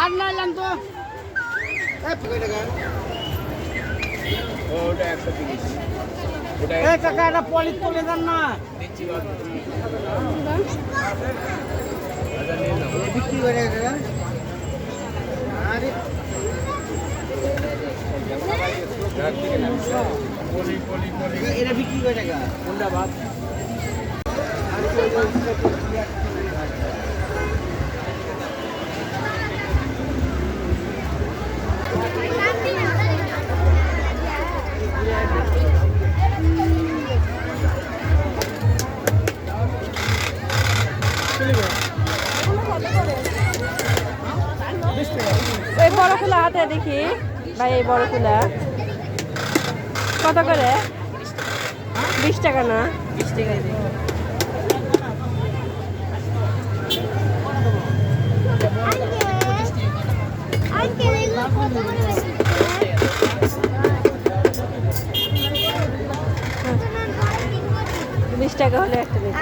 আর নাইলাম তো কাকা এটা পলিশ করে দেন না বিক্রি করে এটা বিক্রি করে টাকা কোনটা ভাত এই বড় কুলা হাতে দেখি ভাই, এই বড় কুলা কত করে? 20 টাকা না? 20 টাকা। বিশ টাকা হলে একটা দিতে।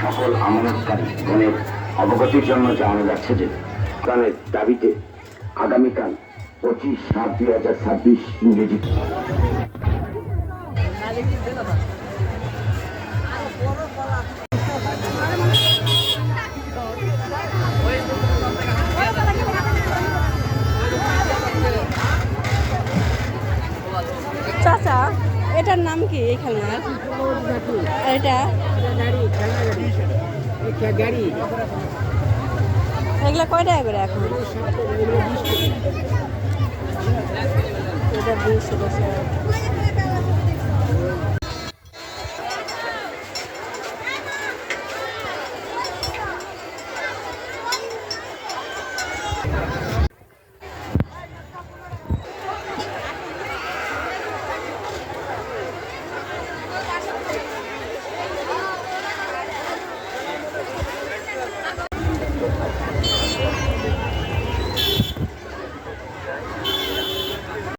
সকল আমানতকারী গণের অবগতির জন্য জানানো যাচ্ছে যে প্রাণের দাবিতে আগামীকাল 25/7/2026 ইংরেজি চাচা, এটার নাম কি এই খেলনার? এটা গাড়ি এগুলা কয় টাকা করে এখন? এটা 20 টাকা।